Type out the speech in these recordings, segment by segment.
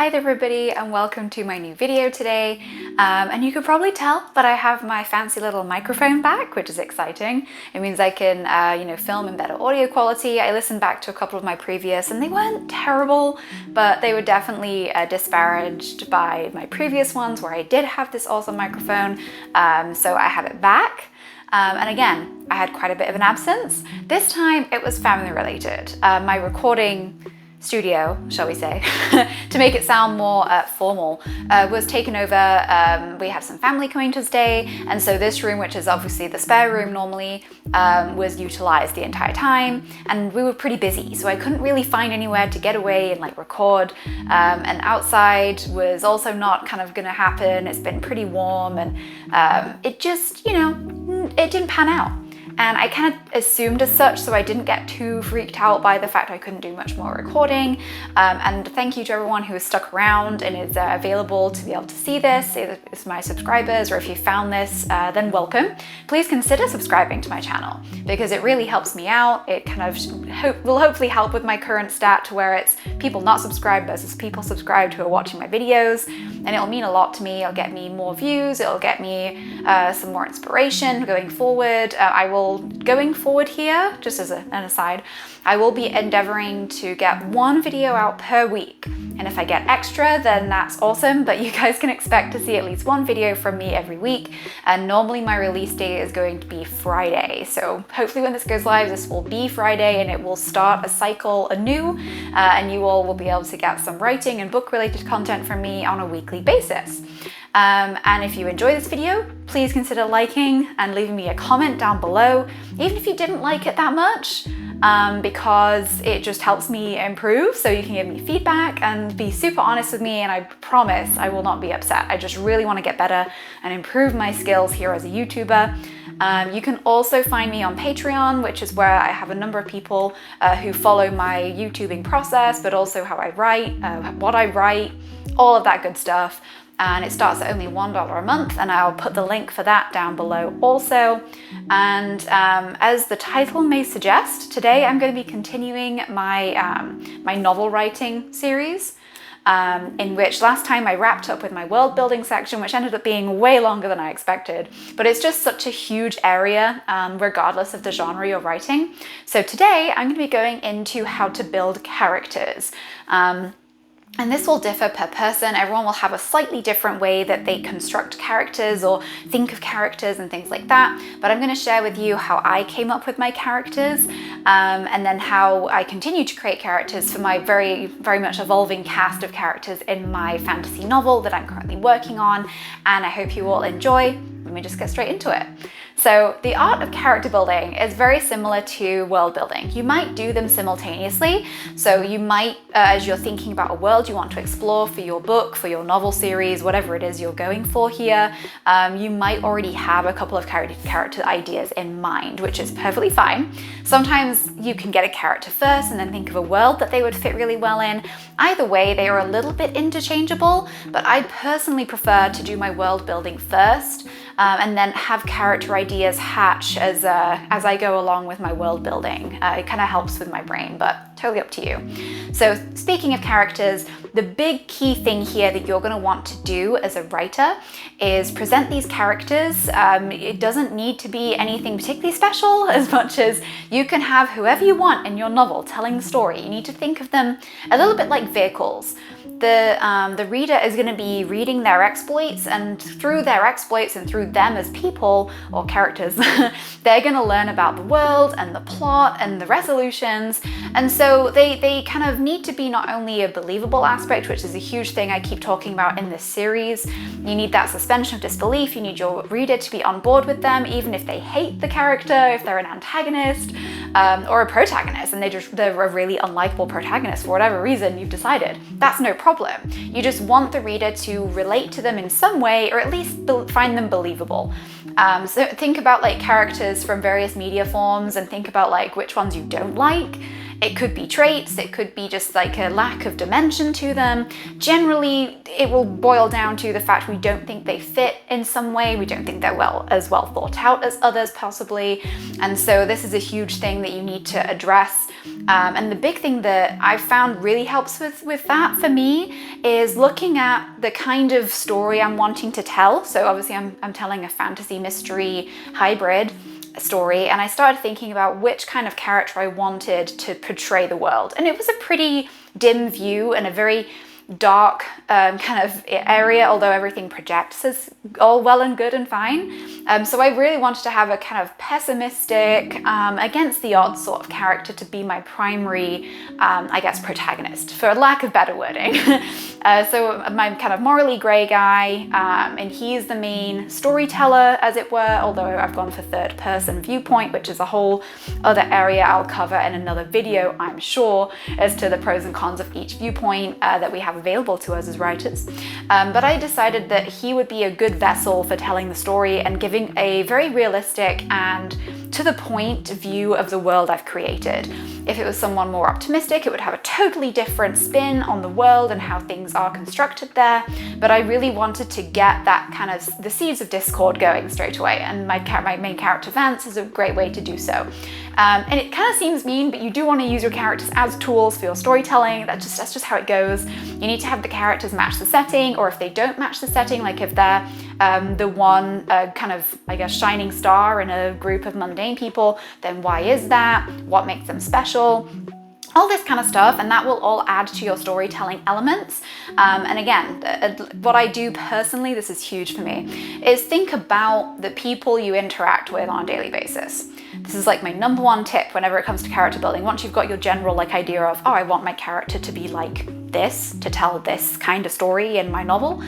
Hi there everybody and welcome to my new video today. And you can probably tell that I have my fancy little microphone back, which is exciting. It means I can film in better audio quality. I listened back to a couple of my previous and they weren't terrible, but they were definitely disparaged by my previous ones where I did have this awesome microphone. So I have it back. And again, I had quite a bit of an absence. This time it was family related. My recording studio, shall we say, to make it sound more formal, was taken over. We had some family coming to stay, and so this room, which is obviously the spare room normally, was utilized the entire time, and we were pretty busy, so I couldn't really find anywhere to get away and like record, and outside was also not kind of gonna happen. It's been pretty warm, and it just, it didn't pan out. And I kind of assumed as such, so I didn't get too freaked out by the fact I couldn't do much more recording. And thank you to everyone who has stuck around and is available to be able to see this. If it's my subscribers, or if you found this, then welcome. Please consider subscribing to my channel because it really helps me out. It kind of will hopefully help with my current stat to where it's people not subscribed versus people subscribed who are watching my videos. And it'll mean a lot to me. It'll get me more views. It'll get me some more inspiration going forward. Going forward here, just as an aside, I will be endeavoring to get one video out per week. And if I get extra, then that's awesome, but you guys can expect to see at least one video from me every week. And normally my release date is going to be Friday. So hopefully when this goes live, this will be Friday and it will start a cycle anew. And you all will be able to get some writing and book related content from me on a weekly basis. And if you enjoy this video, please consider liking and leaving me a comment down below, even if you didn't like it that much, because it just helps me improve, so you can give me feedback and be super honest with me, and I promise I will not be upset. I just really want to get better and improve my skills here as a YouTuber. You can also find me on Patreon, which is where I have a number of people who follow my YouTubing process, but also how I write, what I write, all of that good stuff. And it starts at only $1 a month, and I'll put the link for that down below also. And as the title may suggest, today I'm going to be continuing my, my novel writing series, in which last time I wrapped up with my world building section, which ended up being way longer than I expected. But it's just such a huge area, regardless of the genre you're writing. So today I'm going to be going into how to build characters. And this will differ per person. Everyone will have a slightly different way that they construct characters or think of characters and things like that. But I'm going to share with you how I came up with my characters, and then how I continue to create characters for my very, very much evolving cast of characters in my fantasy novel that I'm currently working on. And I hope you all enjoy. Let me just get straight into it. So the art of character building is very similar to world building. You might do them simultaneously. So you might, as you're thinking about a world you want to explore for your book, for your novel series, whatever it is you're going for here, you might already have a couple of character ideas in mind, which is perfectly fine. Sometimes you can get a character first and then think of a world that they would fit really well in. Either way, they are a little bit interchangeable, but I personally prefer to do my world building first, and then have character ideas hatch as I go along with my world building. It kind of helps with my brain, but totally up to you. So speaking of characters, the big key thing here that you're going to want to do as a writer is present these characters. It doesn't need to be anything particularly special, as much as you can have whoever you want in your novel telling the story. You need to think of them a little bit like vehicles. The reader is going to be reading their exploits, and through their exploits and through them as people or characters, they're going to learn about the world and the plot and the resolutions. And so they kind of need to be not only a believable aspect, which is a huge thing I keep talking about in this series. You need that suspension of disbelief. You need your reader to be on board with them, even if they hate the character, if they're an antagonist, or a protagonist and they're a really unlikable protagonist for whatever reason you've decided. That's no problem. You just want the reader to relate to them in some way, or at least find them believable. So think about like characters from various media forms and think about like which ones you don't like. It could be traits, it could be just like a lack of dimension to them. Generally, it will boil down to the fact we don't think they fit in some way, we don't think they're as well thought out as others possibly, and so this is a huge thing that you need to address. And the big thing that I've found really helps with that for me is looking at the kind of story I'm wanting to tell. So obviously I'm telling a fantasy mystery hybrid story, and I started thinking about which kind of character I wanted to portray the world. And it was a pretty dim view and a very dark kind of area, although everything projects is all well and good and fine. So I really wanted to have a kind of pessimistic, against the odds sort of character to be my primary, I guess, protagonist, for lack of better wording. So my kind of morally grey guy, and he's the main storyteller, as it were, although I've gone for third person viewpoint, which is a whole other area I'll cover in another video, I'm sure, as to the pros and cons of each viewpoint that we have available to us as writers. But I decided that he would be a good vessel for telling the story and giving a very realistic and to the point view of the world I've created. If it was someone more optimistic, it would have a totally different spin on the world and how things are constructed there. But I really wanted to get that kind of the seeds of discord going straight away, and my main character Vance is a great way to do so. And it kind of seems mean, but you do want to use your characters as tools for your storytelling. That's just how it goes. You need to have the characters match the setting, or if they don't match the setting, like if they're the one kind of, I guess, shining star in a group of mundane people, then why is that? What makes them special? All this kind of stuff, and that will all add to your storytelling elements. And again, what I do personally, this is huge for me, is think about the people you interact with on a daily basis. This is like my number one tip whenever it comes to character building. Once you've got your general like idea of, oh, I want my character to be like this, to tell this kind of story in my novel,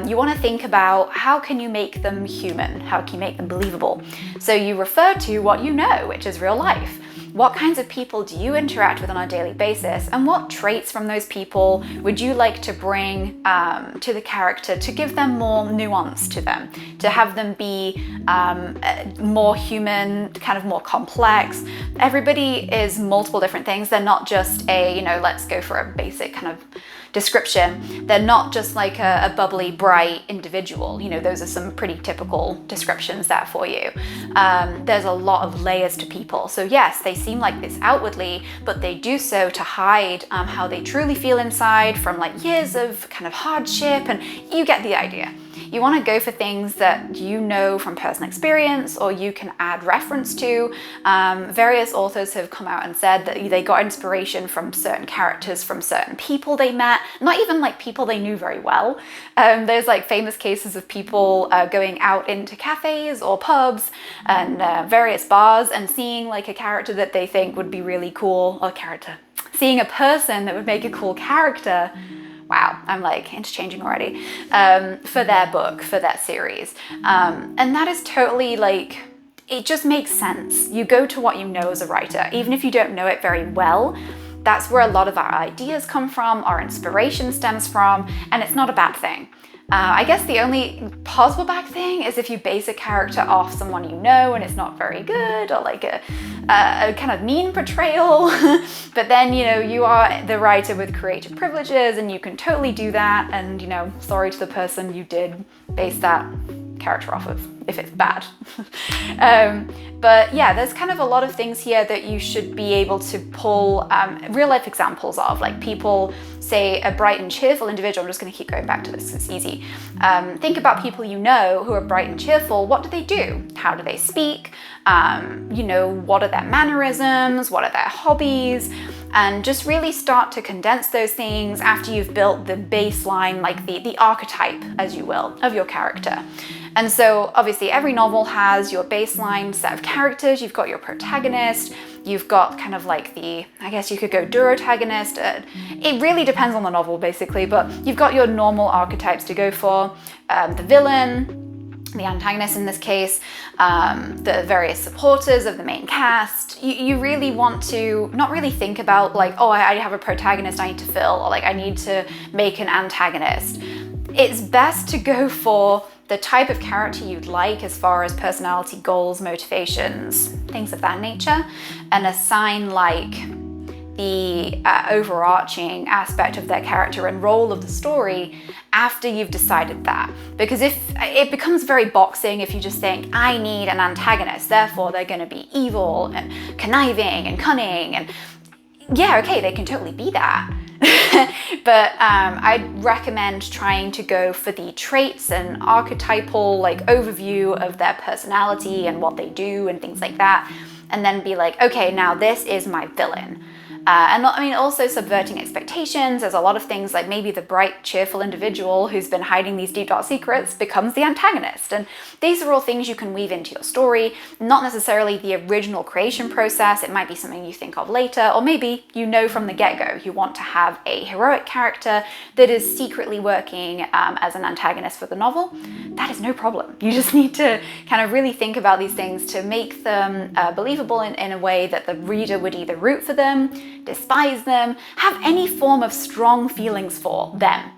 you want to think about how can you make them human? How can you make them believable? So you refer to what you know, which is real life. What kinds of people do you interact with on a daily basis, and what traits from those people would you like to bring to the character to give them more nuance to them, to have them be more human, kind of more complex? Everybody is multiple different things. They're not just a, let's go for a basic kind of description. They're not just like a bubbly, bright individual. Those are some pretty typical descriptions there for you. There's a lot of layers to people. So yes, they seem like this outwardly, but they do so to hide how they truly feel inside from like years of kind of hardship, and you get the idea. You want to go for things that you know from personal experience, or you can add reference to. Various authors have come out and said that they got inspiration from certain characters, from certain people they met, not even like people they knew very well. There's like famous cases of people going out into cafes or pubs and various bars and seeing like a character that they think would be really cool, or seeing a person that would make a cool character. Wow, I'm like interchanging already, for their book, for their series. And that is totally like, it just makes sense. You go to what you know as a writer, even if you don't know it very well. That's where a lot of our ideas come from, our inspiration stems from, and it's not a bad thing. I guess the only possible bad thing is if you base a character off someone you know and it's not very good, or like a kind of mean portrayal. But then, you are the writer with creative privileges and you can totally do that. And, sorry to the person you did base that character off of if it's bad. But yeah, there's kind of a lot of things here that you should be able to pull real life examples of, like people, say a bright and cheerful individual. I'm just going to keep going back to this, it's easy. Think about people you know who are bright and cheerful. What do they do? How do they speak? What are their mannerisms? What are their hobbies? And just really start to condense those things after you've built the baseline, like the archetype, as you will, of your character. And so obviously every novel has your baseline set of characters. You've got your protagonist, you've got kind of like I guess you could go durotagonist. It really depends on the novel basically, but you've got your normal archetypes to go for. The villain, the antagonist in this case, the various supporters of the main cast. You really want to not really think about like, oh, I have a protagonist I need to fill, or like I need to make an antagonist. It's best to go for the type of character you'd like as far as personality, goals, motivations, things of that nature, and assign like the overarching aspect of their character and role of the story after you've decided that. Because if it becomes very boxing if you just think, I need an antagonist, therefore they're going to be evil and conniving and cunning, and yeah, okay, they can totally be that. But I'd recommend trying to go for the traits and archetypal like overview of their personality and what they do and things like that, and then be like, okay, now this is my villain. And I mean, also subverting expectations. There's a lot of things like maybe the bright, cheerful individual who's been hiding these deep, dark secrets becomes the antagonist. And these are all things you can weave into your story, not necessarily the original creation process. It might be something you think of later, or maybe you know from the get-go you want to have a heroic character that is secretly working as an antagonist for the novel. That is no problem. You just need to kind of really think about these things to make them believable in a way that the reader would either root for them, despise them, have any form of strong feelings for them.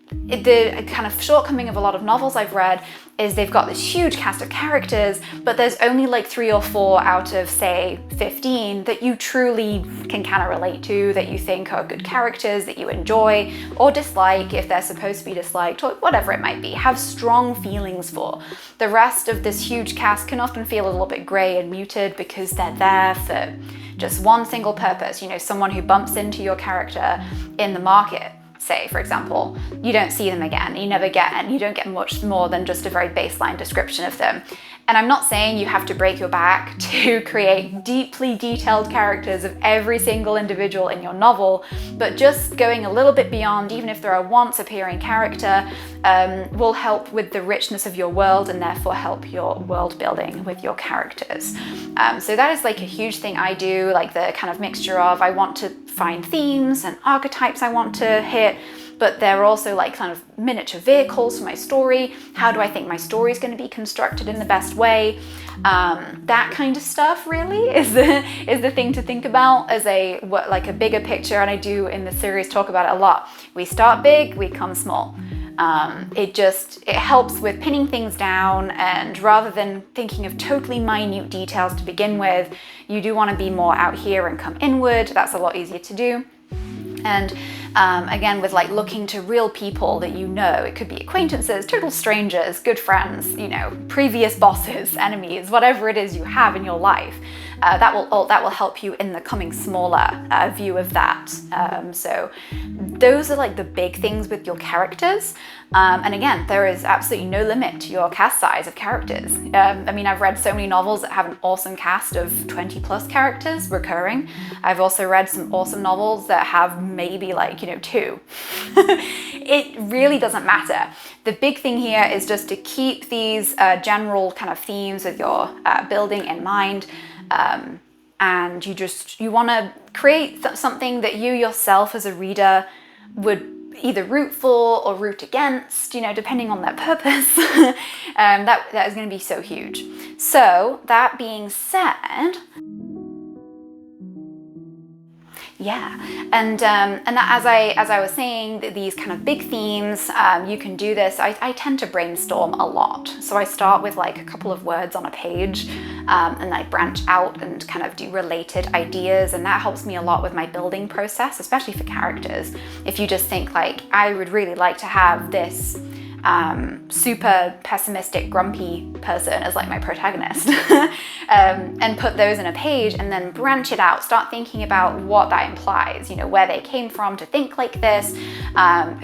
The kind of shortcoming of a lot of novels I've read is they've got this huge cast of characters, but there's only like 3 or 4 out of, say, 15 that you truly can kind of relate to, that you think are good characters, that you enjoy or dislike if they're supposed to be disliked, or whatever it might be, have strong feelings for. The rest of this huge cast can often feel a little bit grey and muted because they're there for just one single purpose. You know, someone who bumps into your character in the market, say, for example, you don't see them again, you don't get much more than just a very baseline description of them. And I'm not saying you have to break your back to create deeply detailed characters of every single individual in your novel, but just going a little bit beyond, even if they're a once appearing character, will help with the richness of your world and therefore help your world building with your characters. So that is like a huge thing I do, like the kind of mixture of I want to find themes and archetypes I want to hit, but they're also like kind of miniature vehicles for my story. How do I think my story is going to be constructed in the best way? That kind of stuff really is the thing to think about as a bigger picture, and I do in the series talk about it a lot. We start big, we come small. It helps with pinning things down, and rather than thinking of totally minute details to begin with, you do want to be more out here and come inward. That's a lot easier to do. And again, with like looking to real people that you know, it could be acquaintances, total strangers, good friends, you know, previous bosses, enemies, whatever it is you have in your life. That will help you in the coming smaller view of that. So those are like the big things with your characters. And again, there is absolutely no limit to your cast size of characters. I mean, I've read so many novels that have an awesome cast of 20 plus characters recurring. I've also read some awesome novels that have maybe like, 2. It really doesn't matter. The big thing here is just to keep these general kind of themes with your building in mind. And you want to create something that you yourself as a reader would either root for or root against, depending on their purpose. That is going to be so huge. So that being said, yeah, and as I was saying, these kind of big themes, you can do this. I tend to brainstorm a lot, so I start with like a couple of words on a page, and I branch out and kind of do related ideas, and that helps me a lot with my building process, especially for characters. If you just think like, I would really like to have this super pessimistic, grumpy person as like my protagonist, and put those in a page and then branch it out, start thinking about what that implies, where they came from to think like this,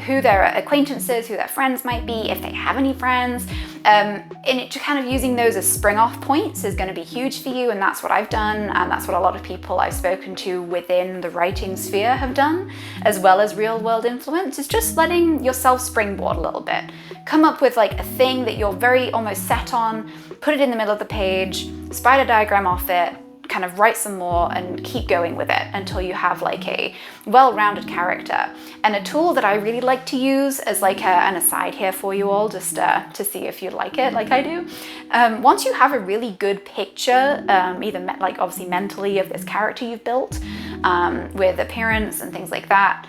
who their acquaintances, who their friends might be, if they have any friends, and kind of using those as spring off points is going to be huge for you. And that's what I've done, and that's what a lot of people I've spoken to within the writing sphere have done, as well as real world influence, is just letting yourself springboard a little bit. Come up with like a thing that you're very almost set on, put it in the middle of the page, spider diagram off it, kind of write some more and keep going with it until you have like a well-rounded character. And a tool that I really like to use as like an aside here for you all, just to see if you like it like I do. Once you have a really good picture, either like obviously mentally of this character you've built, with appearance and things like that,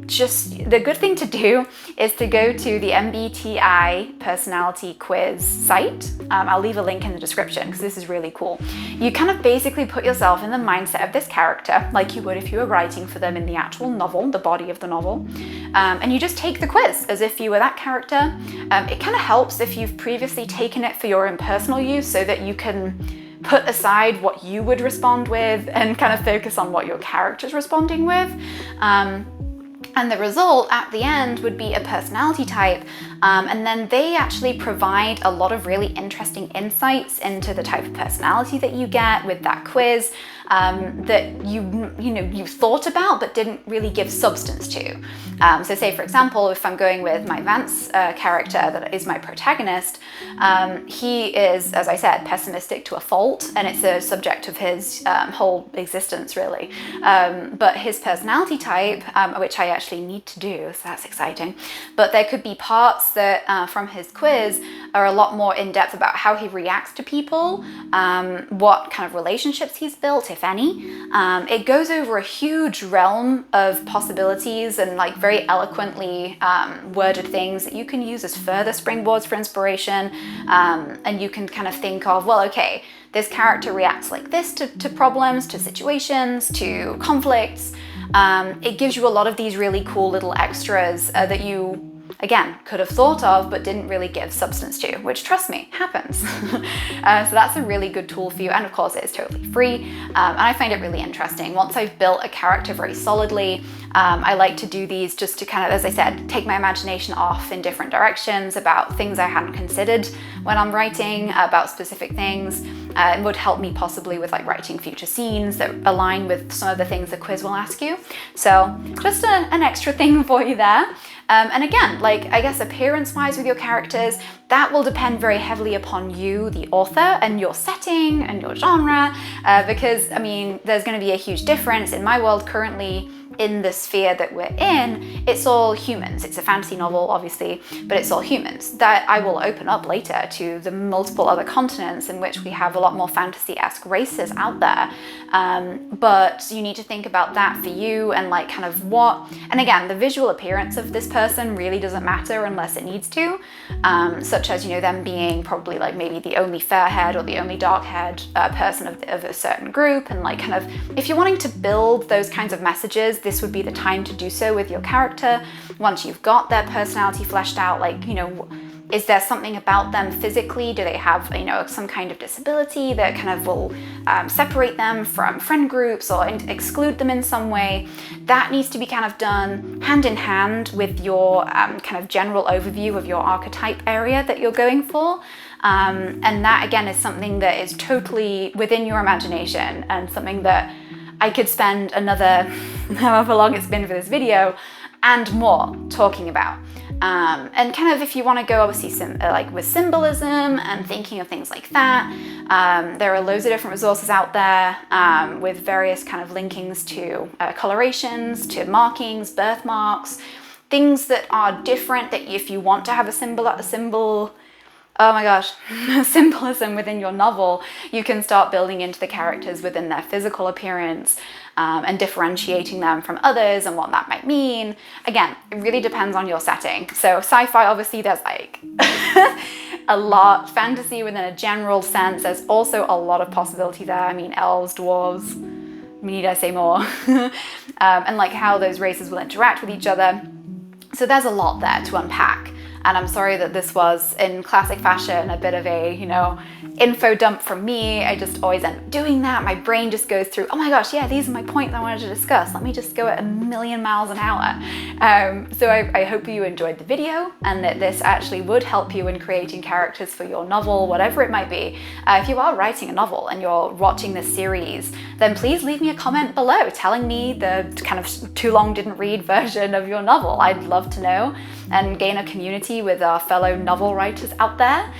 just the good thing to do is to go to the MBTI personality quiz site. I'll leave a link in the description because this is really cool. You kind of basically put yourself in the mindset of this character like you would if you were writing for them in the actual novel, the body of the novel, and you just take the quiz as if you were that character. It kind of helps if you've previously taken it for your own personal use so that you can put aside what you would respond with and kind of focus on what your character's responding with. And the result at the end would be a personality type, and then they actually provide a lot of really interesting insights into the type of personality that you get with that quiz, that you thought about but didn't really give substance to. So say for example, if I'm going with my Vance character that is my protagonist, he is, as I said, pessimistic to a fault, and it's a subject of his whole existence really. But his personality type, which I actually need to do, so that's exciting, but there could be parts that from his quiz are a lot more in depth about how he reacts to people, what kind of relationships he's built, if any. It goes over a huge realm of possibilities and like very eloquently worded things that you can use as further springboards for inspiration, and you can kind of think of, well, okay, this character reacts like this to problems, to situations, to conflicts. It gives you a lot of these really cool little extras that you, again, could have thought of but didn't really give substance to, which, trust me, happens. So that's a really good tool for you, and of course it is totally free, and I find it really interesting. Once I've built a character very solidly, I like to do these just to kind of, as I said, take my imagination off in different directions about things I hadn't considered when I'm writing about specific things. It would help me possibly with like writing future scenes that align with some of the things the quiz will ask you. So just an extra thing for you there. And again, like I guess appearance-wise with your characters, that will depend very heavily upon you, the author, and your setting and your genre, because I mean, there's going to be a huge difference. In my world currently, in the sphere that we're in, it's all humans. It's a fantasy novel, obviously, but it's all humans. That I will open up later to the multiple other continents in which we have a lot more fantasy-esque races out there. But you need to think about that for you and like kind of what, and again, the visual appearance of this person really doesn't matter unless it needs to, such as, you know, them being probably like maybe the only fair-haired or the only dark-haired person of a certain group, and like kind of, if you're wanting to build those kinds of messages, this would be the time to do so with your character. Once you've got their personality fleshed out, like, you know, is there something about them physically? Do they have, you know, some kind of disability that kind of will separate them from friend groups or exclude them in some way? That needs to be kind of done hand in hand with your kind of general overview of your archetype area that you're going for. And that again is something that is totally within your imagination, and something that I could spend another however long it's been for this video and more talking about. And kind of if you want to go obviously like with symbolism and thinking of things like that, there are loads of different resources out there with various kind of linkings to colorations, to markings, birthmarks, things that are different, that if you want to have a symbol, oh my gosh, symbolism within your novel, you can start building into the characters within their physical appearance, and differentiating them from others and what that might mean. Again, it really depends on your setting. So sci-fi, obviously there's like a lot. Fantasy within a general sense, there's also a lot of possibility there. I mean, elves, dwarves, need I say more? And like how those races will interact with each other. So there's a lot there to unpack. And I'm sorry that this was, in classic fashion, a bit of a, you know, info dump from me. I just always end up doing that. My brain just goes through, oh my gosh, yeah, these are my points I wanted to discuss. Let me just go at 1,000,000 miles an hour. So I hope you enjoyed the video and that this actually would help you in creating characters for your novel, whatever it might be. If you are writing a novel and you're watching this series, then please leave me a comment below telling me the kind of too long didn't read version of your novel. I'd love to know and gain a community with our fellow novel writers out there.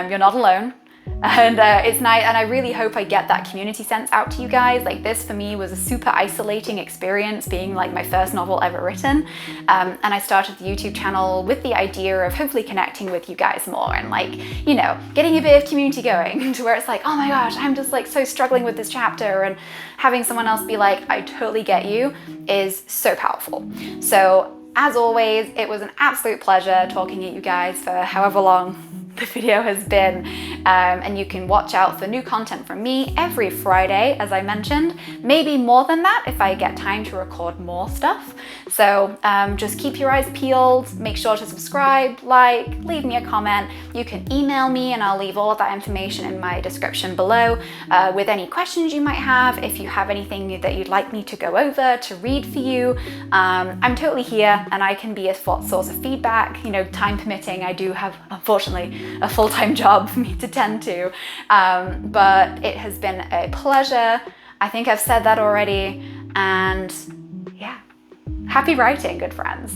You're not alone. And it's nice, and I really hope I get that community sense out to you guys. Like, this for me was a super isolating experience, being like my first novel ever written. And I started the YouTube channel with the idea of hopefully connecting with you guys more and, like, you know, getting a bit of community going to where it's like, oh my gosh, I'm just like so struggling with this chapter, and having someone else be like, I totally get you, is so powerful. So as always, it was an absolute pleasure talking to you guys for however long the video has been, and you can watch out for new content from me every Friday, as I mentioned, maybe more than that if I get time to record more stuff. So just keep your eyes peeled, make sure to subscribe, like, leave me a comment. You can email me and I'll leave all of that information in my description below with any questions you might have. If you have anything that you'd like me to go over, to read for you, I'm totally here, and I can be a source of feedback, you know, time permitting. I do have, unfortunately, a full-time job for me to tend to, but it has been a pleasure. I think I've said that already, and yeah, happy writing, good friends.